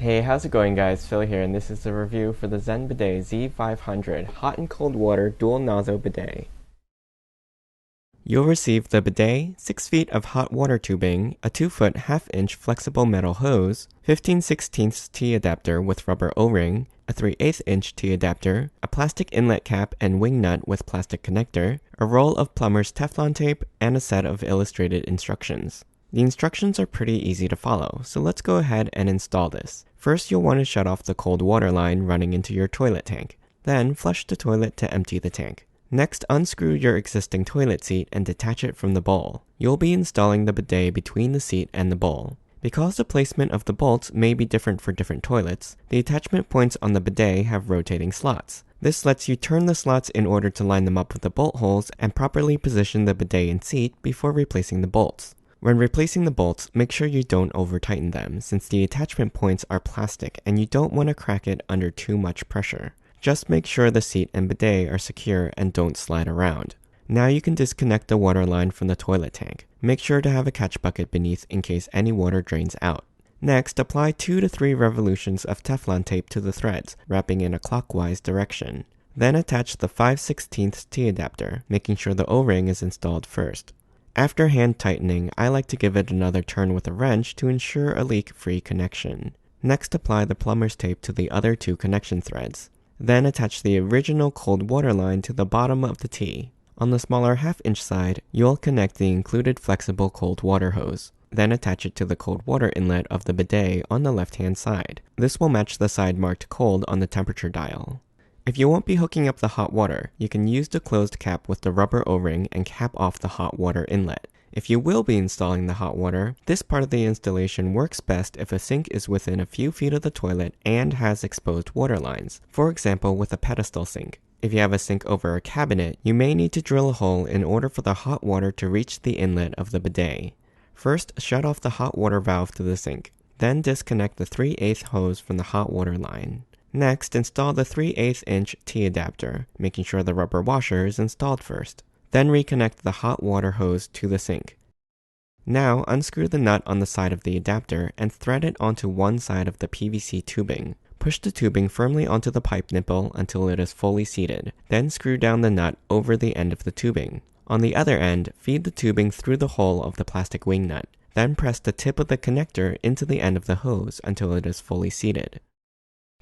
Hey, how's it going guys? Phil here, and this is the review for the Zen Bidet Z500 Hot and Cold Water Dual Nozzle Bidet. You'll receive the bidet, 6 feet of hot water tubing, a 2-foot 1/2-inch flexible metal hose, 15/16 T adapter with rubber O-ring, a 3/8-inch T adapter, a plastic inlet cap and wing nut with plastic connector, a roll of plumber's Teflon tape, and a set of illustrated instructions. The instructions are pretty easy to follow, so let's go ahead and install this. First, you'll want to shut off the cold water line running into your toilet tank. Then, flush the toilet to empty the tank. Next, unscrew your existing toilet seat and detach it from the bowl. You'll be installing the bidet between the seat and the bowl. Because the placement of the bolts may be different for different toilets, the attachment points on the bidet have rotating slots. This lets you turn the slots in order to line them up with the bolt holes and properly position the bidet and seat before replacing the bolts. When replacing the bolts, make sure you don't over-tighten them, since the attachment points are plastic and you don't want to crack it under too much pressure. Just make sure the seat and bidet are secure and don't slide around. Now you can disconnect the water line from the toilet tank. Make sure to have a catch bucket beneath in case any water drains out. Next, apply 2 to 3 revolutions of Teflon tape to the threads, wrapping in a clockwise direction. Then attach the 5/16 T adapter, making sure the O-ring is installed first. After hand tightening, I like to give it another turn with a wrench to ensure a leak-free connection. Next, apply the plumber's tape to the other 2 connection threads. Then attach the original cold water line to the bottom of the T. On the smaller 1/2-inch side, you'll connect the included flexible cold water hose. Then attach it to the cold water inlet of the bidet on the left-hand side. This will match the side marked cold on the temperature dial. If you won't be hooking up the hot water, you can use the closed cap with the rubber O-ring and cap off the hot water inlet. If you will be installing the hot water, this part of the installation works best if a sink is within a few feet of the toilet and has exposed water lines, for example with a pedestal sink. If you have a sink over a cabinet, you may need to drill a hole in order for the hot water to reach the inlet of the bidet. First, shut off the hot water valve to the sink. Then disconnect the 3/8 hose from the hot water line. Next, install the 3/8-inch T adapter, making sure the rubber washer is installed first. Then reconnect the hot water hose to the sink. Now, unscrew the nut on the side of the adapter and thread it onto one side of the PVC tubing. Push the tubing firmly onto the pipe nipple until it is fully seated. Then screw down the nut over the end of the tubing. On the other end, feed the tubing through the hole of the plastic wing nut. Then press the tip of the connector into the end of the hose until it is fully seated.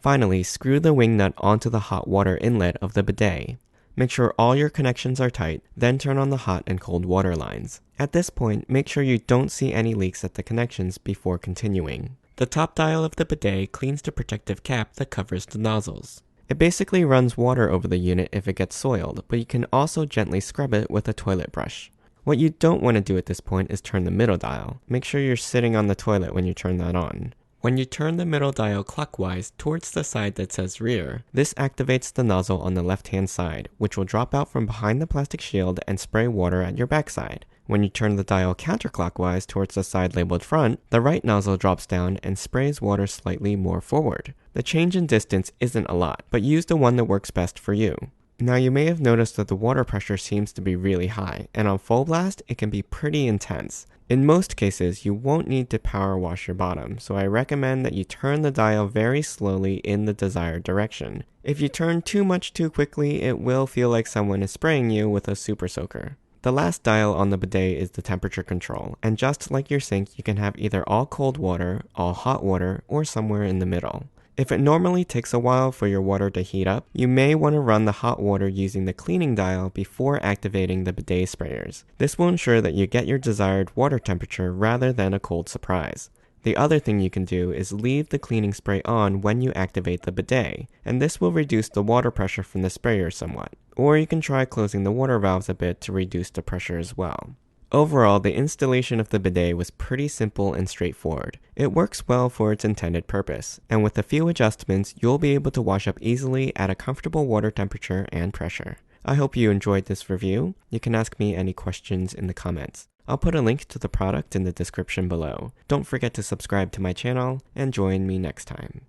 Finally, screw the wing nut onto the hot water inlet of the bidet. Make sure all your connections are tight, then turn on the hot and cold water lines. At this point, make sure you don't see any leaks at the connections before continuing. The top dial of the bidet cleans the protective cap that covers the nozzles. It basically runs water over the unit if it gets soiled, but you can also gently scrub it with a toilet brush. What you don't want to do at this point is turn the middle dial. Make sure you're sitting on the toilet when you turn that on. When you turn the middle dial clockwise towards the side that says rear, this activates the nozzle on the left-hand side, which will drop out from behind the plastic shield and spray water at your backside. When you turn the dial counterclockwise towards the side labeled front, the right nozzle drops down and sprays water slightly more forward. The change in distance isn't a lot, but use the one that works best for you. Now you may have noticed that the water pressure seems to be really high, and on full blast it can be pretty intense. In most cases, you won't need to power wash your bottom, so I recommend that you turn the dial very slowly in the desired direction. If you turn too much too quickly, it will feel like someone is spraying you with a super soaker. The last dial on the bidet is the temperature control, and just like your sink, you can have either all cold water, all hot water, or somewhere in the middle. If it normally takes a while for your water to heat up, you may want to run the hot water using the cleaning dial before activating the bidet sprayers. This will ensure that you get your desired water temperature rather than a cold surprise. The other thing you can do is leave the cleaning spray on when you activate the bidet, and this will reduce the water pressure from the sprayer somewhat. Or you can try closing the water valves a bit to reduce the pressure as well. Overall, the installation of the bidet was pretty simple and straightforward. It works well for its intended purpose, and with a few adjustments, you'll be able to wash up easily at a comfortable water temperature and pressure. I hope you enjoyed this review. You can ask me any questions in the comments. I'll put a link to the product in the description below. Don't forget to subscribe to my channel, and join me next time.